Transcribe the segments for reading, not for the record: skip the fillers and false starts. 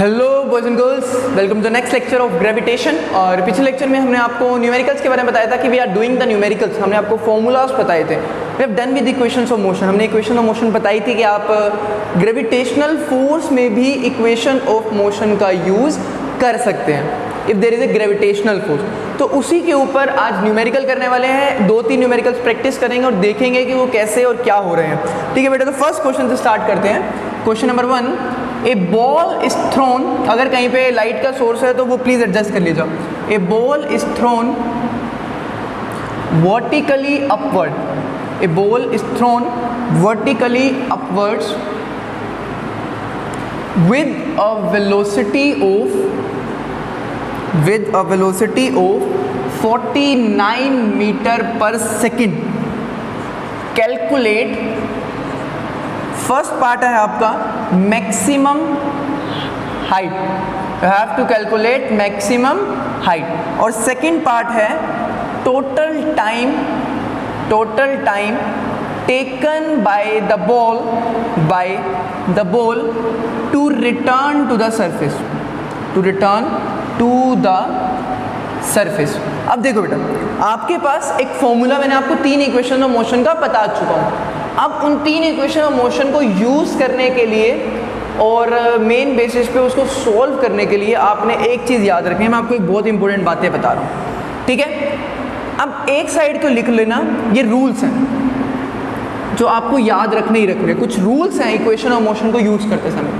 Hello boys and girls, welcome to next lecture of gravitation. और पिछले lecture में हमने आपको न्यूमेरिकल्स के बारे में बताया था कि we are doing the numericals. हमने आपको फॉर्मूलाज बताए थे। We have done with equations of motion. हमने इक्वेशन ऑफ मोशन बताई थी कि आप ग्रेविटेशनल फोर्स में भी इक्वेशन ऑफ मोशन का यूज़ कर सकते हैं if there is a gravitational force. तो उसी के ऊपर आज न्यूमेरिकल करने वाले हैं। 2-3 न्यूमेरिकल्स प्रैक्टिस करेंगे और देखेंगे कि वो कैसे और क्या हो रहे हैं। ठीक है बेटा, तो फर्स्ट क्वेश्चन से स्टार्ट करते हैं। Question number 1, A ball is throne. अगर कहीं पे लाइट का सोर्स है तो वो प्लीज एडजस्ट कर लीजिए। A ball is thrown vertically upward. A ball is thrown vertically upwards with a velocity of 49 metre per second. Calculate, first part है आपका maximum height, you have to calculate maximum height. और second part है total time taken by the ball to return to the surface. अब देखो बेटा, आपके पास एक formula मैंने आपको 3 इक्वेशन ऑफ मोशन का बता चुका हूँ। अब उन 3 इक्वेशन ऑफ मोशन को यूज़ करने के लिए और मेन बेसिस पे उसको सॉल्व करने के लिए आपने एक चीज़ याद रखनी है। मैं आपको एक बहुत इंपॉर्टेंट बातें बता रहा हूँ, ठीक है। अब एक साइड को लिख लेना, ये रूल्स हैं जो आपको याद रखने ही रखने। कुछ रूल्स हैं इक्वेशन ऑफ मोशन को यूज़ करते समय।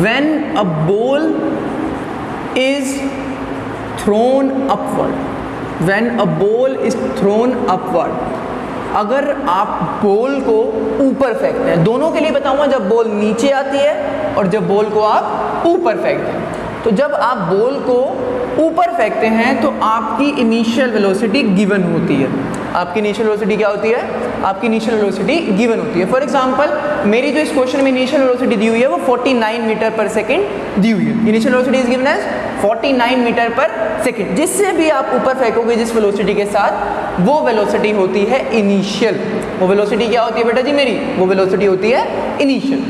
When a ball is throne upward, अगर आप बॉल को ऊपर फेंकते हैं, दोनों के लिए बताऊंगा, जब बॉल नीचे आती है और जब बॉल को आप ऊपर फेंकते हैं। तो जब आप बॉल को ऊपर फेंकते हैं तो आपकी इनिशियल वेलोसिटी गिवन होती है। आपकी इनिशियल वेलोसिटी क्या होती है? आपकी इनिशियल वेलोसिटी गिवन होती है। फॉर एग्जांपल, मेरी जो इस क्वेश्चन में इनिशियल वेलोसिटी दी हुई है वो 49 मीटर पर सेकंड दी हुई है। Initial velocity is given as 49 metre per second. जिससे भी आप ऊपर फेंकोगे जिस वेलोसिटी के साथ, वो वेलोसिटी होती है इनिशियल। वो वेलोसिटी क्या होती है बेटा जी मेरी? वो वेलोसिटी होती है इनिशियल।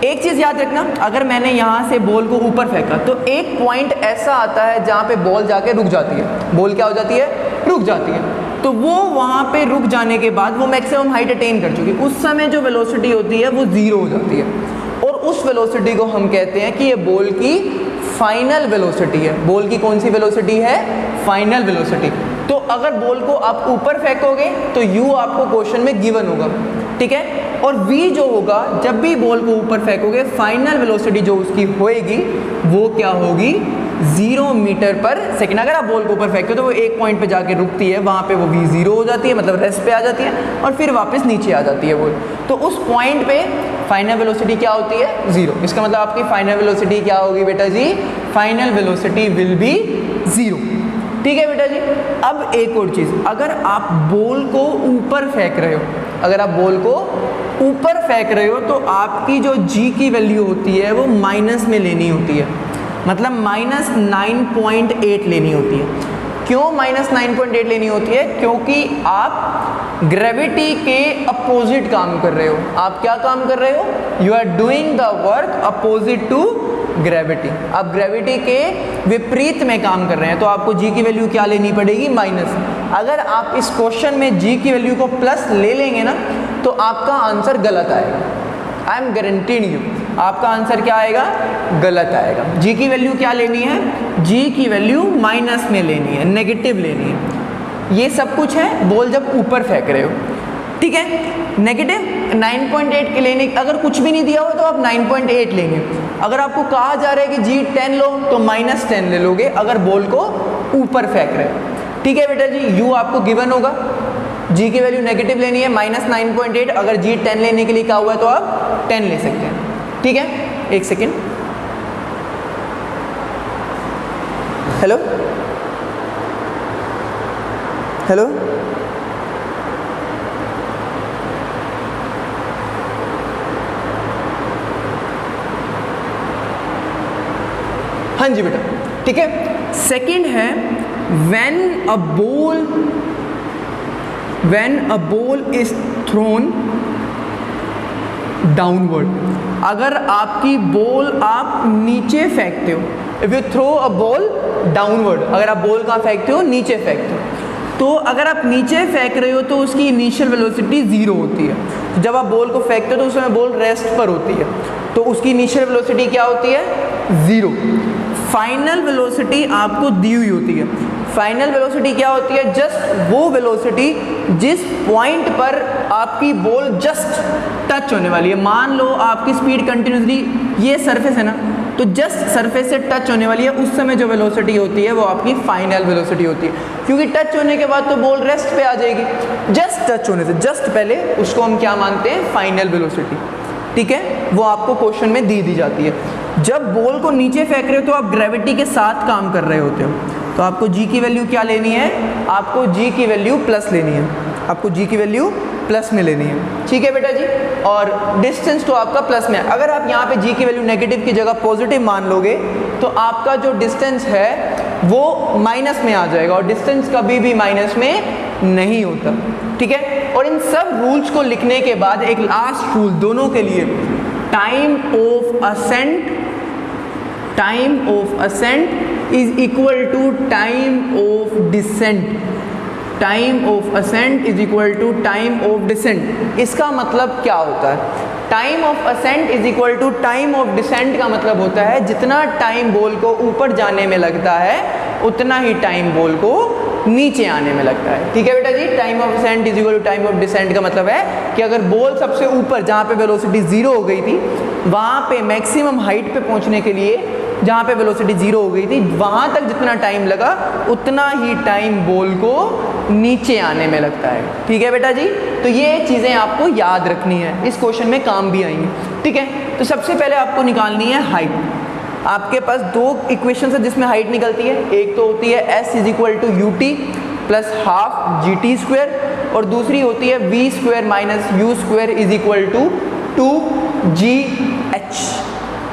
एक चीज़ याद रखना, अगर मैंने यहाँ से बॉल को ऊपर फेंका तो एक पॉइंट ऐसा आता है जहाँ पे बॉल जाके रुक जाती है। बॉल क्या हो जाती है? रुक जाती है। तो वो वहाँ पे रुक जाने के बाद वो मैक्सिमम हाइट अटेन कर चुकी है। उस समय जो वेलोसिटी होती है वो 0 हो जाती है। और उस वेलोसिटी को हम कहते हैं कि ये बॉल की फाइनल वेलोसिटी है। बॉल की कौन सी वेलोसिटी है? Final velocity. तो अगर बॉल को आप ऊपर फेंकोगे तो u आपको क्वेश्चन में गिवन होगा, ठीक है। और v जो होगा, जब भी बॉल को ऊपर फेंकोगे, फाइनल वेलोसिटी जो उसकी होएगी वो क्या होगी? 0 मीटर पर सेकेंड। अगर आप बॉल को ऊपर फेंकते हो तो वो एक पॉइंट पे जाके रुकती है, वहाँ पे वो v 0 हो जाती है, मतलब रेस्ट पे आ जाती है और फिर वापस नीचे आ जाती है बॉल। तो उस पॉइंट पे फाइनल वेलोसिटी क्या होती है? 0। इसका मतलब आपकी फाइनल वेलोसिटी क्या होगी बेटा जी? फाइनल वेलोसिटी विल बी 0, ठीक है बेटा जी। अब एक और चीज़, अगर आप बॉल को ऊपर फेंक रहे हो, तो आपकी जो g की वैल्यू होती है वो माइनस में लेनी होती है, मतलब -9.8 लेनी होती है। क्यों -9.8 लेनी होती है? क्योंकि आप ग्रेविटी के अपोजिट काम कर रहे हो। आप क्या काम कर रहे हो? You are doing the work opposite to gravity. आप ग्रेविटी के विपरीत में काम कर रहे हैं, तो आपको g की वैल्यू क्या लेनी पड़ेगी? माइनस। अगर आप इस क्वेश्चन में g की वैल्यू को प्लस ले लेंगे ना, तो आपका आंसर गलत आएगा। आई एम गारंटीड यू, आपका आंसर क्या आएगा? गलत आएगा। g की वैल्यू क्या लेनी है? g की वैल्यू माइनस में लेनी है, नेगेटिव लेनी है। ये सब कुछ है बॉल जब ऊपर फेंक रहे हो, ठीक है। नेगेटिव 9.8 के लेने, अगर कुछ भी नहीं दिया हो तो आप 9.8 लेंगे। अगर आपको कहा जा रहा है कि g 10 लो तो -10 ले लोगे अगर बॉल को ऊपर फेंक रहे हो, ठीक है बेटा जी। u आपको गिवन होगा, g की वैल्यू नेगेटिव लेनी है -9.8। अगर g 10 लेने के लिए कहा हुआ है तो आप 10 ले सकते हैं, ठीक है। एक सेकेंड, हेलो हेलो, हाँ जी बेटा, ठीक है। सेकेंड है when a ball is thrown downward. अगर आपकी बॉल आप नीचे फेंकते हो, if you throw a ball downward, अगर आप बॉल कहाँ फेंकते हो, नीचे फेंकते हो, तो अगर आप नीचे फेंक रहे हो तो उसकी इनिशियल वेलोसिटी 0 होती है। तो जब आप बॉल को फेंकते हो तो उस समय बॉल रेस्ट पर होती है, तो उसकी इनिशियल वेलोसिटी क्या होती है, 0। फाइनल वेलोसिटी आपको दी हुई होती है। फाइनल वेलोसिटी क्या होती है, जस्ट वो वेलोसिटी जिस पॉइंट पर आपकी बॉल जस्ट टच होने वाली है। मान लो आपकी स्पीड कंटिन्यूसली, ये सरफेस है ना, तो जस्ट सरफेस से टच होने वाली है, उस समय जो वेलोसिटी होती है वो आपकी फाइनल वेलोसिटी होती है। क्योंकि टच होने के बाद तो बॉल रेस्ट पे आ जाएगी, जस्ट टच होने से जस्ट पहले उसको हम क्या मानते हैं, फाइनल वेलोसिटी। ठीक है, वो आपको क्वेश्चन में दी जाती है। जब बॉल को नीचे फेंक रहे हो तो आप ग्रेविटी के साथ काम कर रहे होते हो, तो आपको जी की वैल्यू क्या लेनी है, आपको जी की वैल्यू प्लस लेनी है, आपको जी की वैल्यू प्लस में लेनी है। ठीक है बेटा जी, और डिस्टेंस तो आपका प्लस में है। अगर आप यहाँ पे जी की वैल्यू नेगेटिव की जगह पॉजिटिव मान लोगे तो आपका जो डिस्टेंस है वो माइनस में आ जाएगा, और डिस्टेंस कभी भी माइनस में नहीं होता। ठीक है, और इन सब रूल्स को लिखने के बाद एक लास्ट रूल दोनों के लिए, time of ascent is equal to time of descent. Time of ascent is equal to time of descent. इसका मतलब क्या होता है, time of ascent is equal to time of descent का मतलब होता है जितना टाइम बॉल को ऊपर जाने में लगता है उतना ही टाइम बॉल को नीचे आने में लगता है। ठीक है बेटा जी, time of ascent is equal to time of descent का मतलब है कि अगर बॉल सबसे ऊपर जहाँ पे वेलोसिटी 0 हो गई थी, वहाँ पे मैक्सिमम हाइट पे पहुँचने के लिए जहाँ पे वेलोसिटी 0 हो गई थी, वहाँ तक जितना टाइम लगा उतना ही टाइम बॉल को नीचे आने में लगता है। ठीक है बेटा जी, तो ये चीज़ें आपको याद रखनी है, इस क्वेश्चन में काम भी आएंगी। ठीक है, तो सबसे पहले आपको निकालनी है हाइट। आपके पास दो इक्वेशन है जिसमें हाइट निकलती है, एक तो होती है s is equal to u t plus half g t square, और दूसरी होती है v square minus u square is equal to 2gh।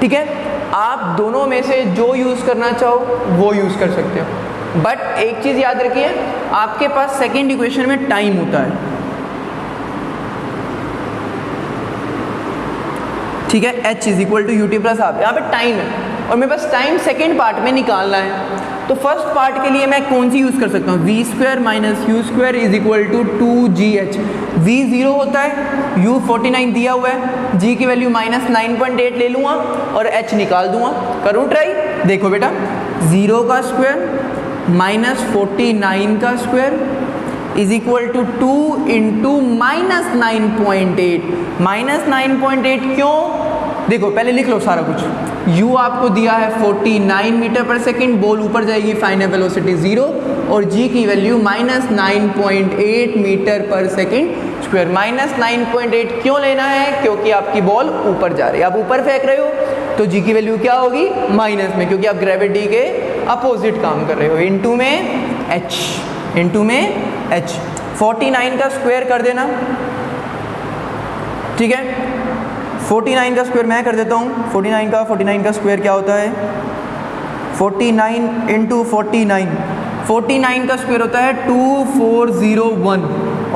ठीक है, आप दोनों में से जो यूज़ करना चाहो वो यूज़ कर सकते हो, बट एक चीज़ याद रखिए, आपके पास सेकेंड इक्वेशन में टाइम होता है। ठीक है, h is equal to u t plus half, यहाँ पे टाइम है और मेरे पास टाइम सेकेंड पार्ट में निकालना है। तो फर्स्ट पार्ट के लिए मैं कौन सी यूज़ कर सकता हूँ, v square minus u square is equal to 2gh। v 0 होता है, u 49 दिया हुआ है, g की वैल्यू माइनस 9.8 ले लूँगा और h निकाल दूंगा। करूँ ट्राई, देखो बेटा, 0 का स्क्वायर माइनस 49 का square is equal to 2 into minus 9.8। Minus 9.8 क्यों, देखो पहले लिख लो सारा कुछ। u आपको दिया है 49 मीटर पर सेकेंड, बॉल ऊपर जाएगी, फाइनल वेलोसिटी 0, और g की value minus 9.8 metre per second square. Minus 9.8 क्यों लेना है, क्योंकि आपकी बॉल ऊपर जा रही है, आप ऊपर फेंक रहे हो तो g की वैल्यू क्या होगी, माइनस में, क्योंकि आप ग्रेविटी के अपोजिट काम कर रहे हो। इंटू में h, इंटू में h। 49 का स्क्वायर कर देना। ठीक है, 49 का स्क्वायर मैं कर देता हूँ। 49 का स्क्वायर क्या होता है, 49 इंटू 49 का स्क्वायर होता है 2401,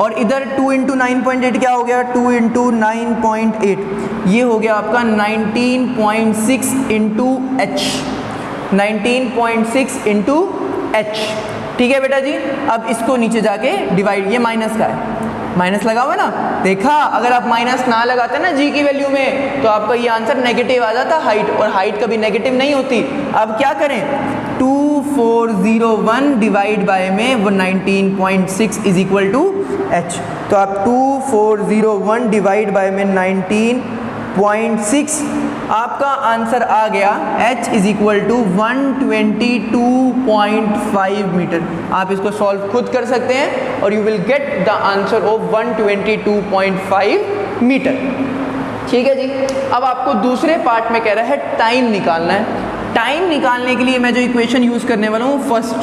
और इधर 2 इंटू 9.8 क्या हो गया, 2 इंटू 9.8 ये हो गया आपका 19.6 इंटू h, 19.6 इंटू h। ठीक है बेटा जी, अब इसको नीचे जाके डिवाइड, ये माइनस का है, माइनस लगा हुआ ना, देखा, अगर आप माइनस ना लगाते ना जी की वैल्यू में तो आपका ये आंसर नेगेटिव आ जाता हाइट, और हाइट कभी नेगेटिव नहीं होती। अब क्या करें, 2401 डिवाइड बाय में 19.6 इज इक्वल टू h। तो आप 2401 डिवाइड बाय में 19.6, आपका आंसर आ गया h is equal to 122.5 metre. आप इसको सॉल्व खुद कर सकते हैं और you will get the answer of 122.5 metre. ठीक है जी, अब आपको दूसरे पार्ट में कह रहा है टाइम निकालना है। टाइम निकालने के लिए मैं जो इक्वेशन यूज़ करने वाला हूँ, first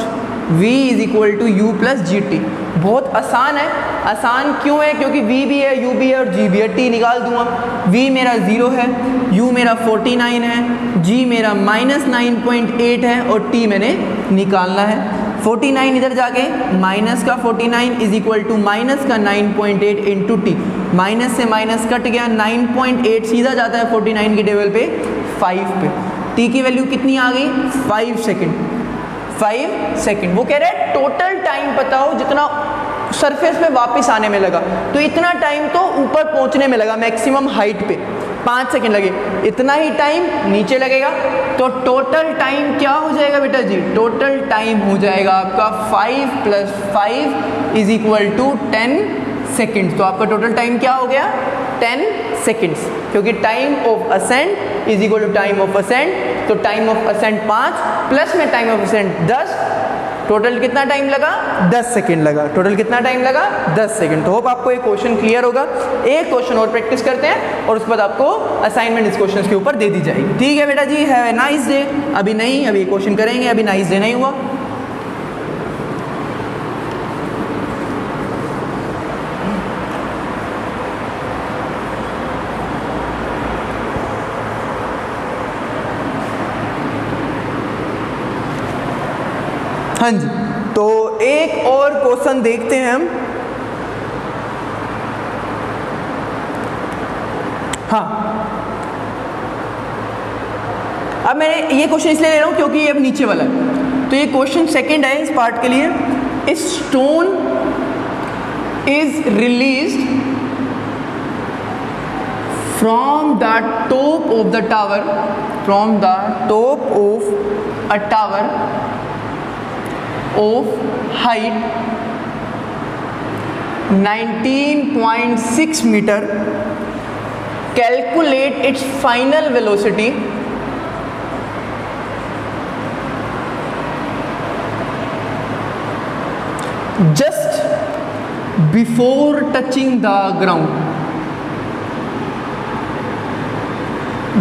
v is equal to u plus g t. बहुत आसान है, आसान क्यों है, क्योंकि v भी है, u भी है और g भी है। t निकाल दूंगा, v मेरा 0 है, u मेरा 49 है, g मेरा माइनस 9.8 है और t मैंने निकालना है। 49 इधर जाके माइनस का 49 इज इक्वल टू माइनस का 9.8 इंटू टी, माइनस से माइनस कट गया, 9.8 सीधा जाता है 49 के टेबल पे 5 पे, टी की वैल्यू कितनी आ गई 5 सेकेंड, 5 सेकेंड। वो कह रहे हैं टोटल टाइम पता हो जितना सरफेस पे वापस आने में लगा, तो इतना टाइम तो ऊपर पहुंचने में लगा मैक्सिमम हाइट पे 5 सेकेंड लगे, इतना ही टाइम नीचे लगेगा, तो टोटल टाइम क्या हो जाएगा बेटा जी, टोटल टाइम हो जाएगा आपका 5 + 5 इज इक्वल टू 10 सेकेंड्स। तो आपका टोटल टाइम क्या हो गया 10 सेकेंड्स, क्योंकि time of ascent is equal to time of ascent, तो टाइम ऑफ असेंट 5 प्लस में टाइम ऑफ असेंट 10, टोटल कितना टाइम लगा 10 सेकेंड लगा, टोटल कितना टाइम लगा 10 सेकेंड। तो होप आपको एक क्वेश्चन क्लियर होगा। एक क्वेश्चन और प्रैक्टिस करते हैं और उसके बाद आपको असाइनमेंट इस क्वेश्चन के ऊपर दे दी जाएगी। ठीक है बेटा जी, हैव ए नाइस डे। अभी नहीं, अभी क्वेश्चन करेंगे, अभी नाइस डे नहीं हुआ। हाँ जी, तो एक और क्वेश्चन देखते हैं हम। हाँ, अब मैंने ये क्वेश्चन इसलिए ले रहा हूं क्योंकि ये अब नीचे वाला है, तो ये क्वेश्चन सेकंड है इस पार्ट के लिए। Stone is released from the top of the tower, from the top of a tower of height 19.6 meter, calculate its final velocity just before touching the ground,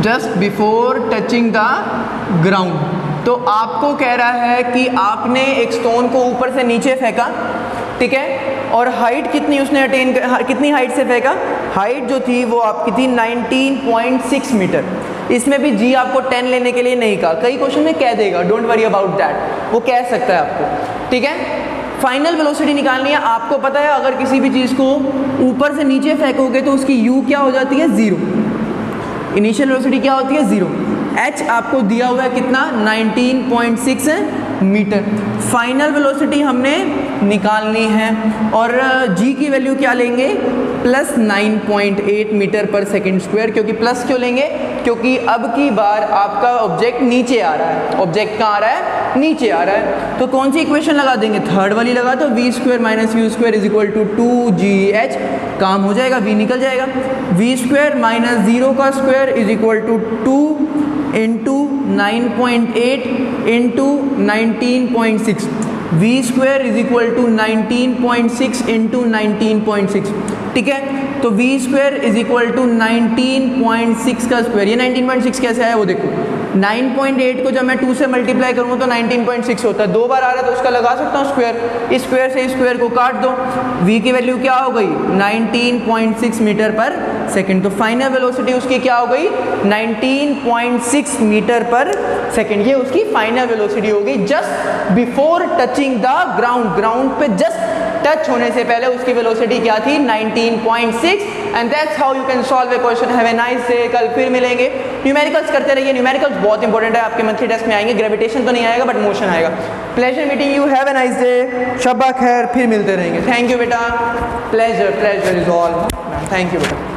just before touching the ground। तो आपको कह रहा है कि आपने एक stone को ऊपर से नीचे फेंका, ठीक है, और हाइट कितनी उसने अटेन, कितनी हाइट से फेंका, हाइट जो थी वो आपकी थी 19.6 मीटर। इसमें भी जी आपको 10 लेने के लिए नहीं कहा, कई क्वेश्चन में कह देगा, डोंट वरी अबाउट दैट, वो कह सकता है आपको, ठीक है। फाइनल वेलोसिटी निकालनी है। आपको पता है अगर किसी भी चीज़ को ऊपर से नीचे फेंकोगे तो उसकी यू क्या हो जाती है 0, इनिशियल वेलोसिटी क्या होती है 0। h आपको दिया हुआ है कितना 19.6 मीटर। फाइनल वेलोसिटी हमने निकालनी है और g की वैल्यू क्या लेंगे plus 9.8 metre per second square. क्योंकि प्लस क्यों लेंगे, क्योंकि अब की बार आपका ऑब्जेक्ट नीचे आ रहा है, ऑब्जेक्ट कहाँ आ रहा है नीचे आ रहा है। तो कौन सी इक्वेशन लगा देंगे, थर्ड वाली लगा, तो v square minus u square is equal to 2gh, काम हो जाएगा, v निकल जाएगा। v स्क्वायर माइनस 0 का square is equal to 2 into 9.8 into 19.6, v square is equal to 19.6 into 19.6, ठीक है। तो v square is equal to 19.6 का स्क्वायर, ये 19.6 कैसे आया वो देखो, 9.8 को जब मैं 2 से मल्टीप्लाई करूँ तो 19.6 होता है, 2 बार आ रहा है तो उसका लगा सकता हूँ स्क्वायर, इस स्क्वायर से इस स्क्वायर को काट दो, v की वैल्यू क्या हो गई 19.6 मीटर पर सेकेंड। तो फाइनल वेलोसिटी उसकी क्या हो गई 19.6 मीटर पर सेकेंड, ये उसकी फाइनल वेलोसिटी होगी just before touching the ground, ground पे जस्ट टच होने से पहले उसकी वेलोसिटी क्या थी 19.6। And that's how you can solve A question. Have a nice day. कल फिर मिलेंगे, न्यूमेरिकल्स करते रहिए, न्यूमेरिकल्स बहुत इंपॉर्टेंट है, आपके मंथली टेस्ट में आएंगे, ग्रेविटेशन तो नहीं आएगा बट मोशन आएगा। Pleasure meeting you, have a nice day, शब्बा खैर, फिर मिलते रहेंगे। थैंक यू बेटा, pleasure, pleasure is all, thank you बेटा।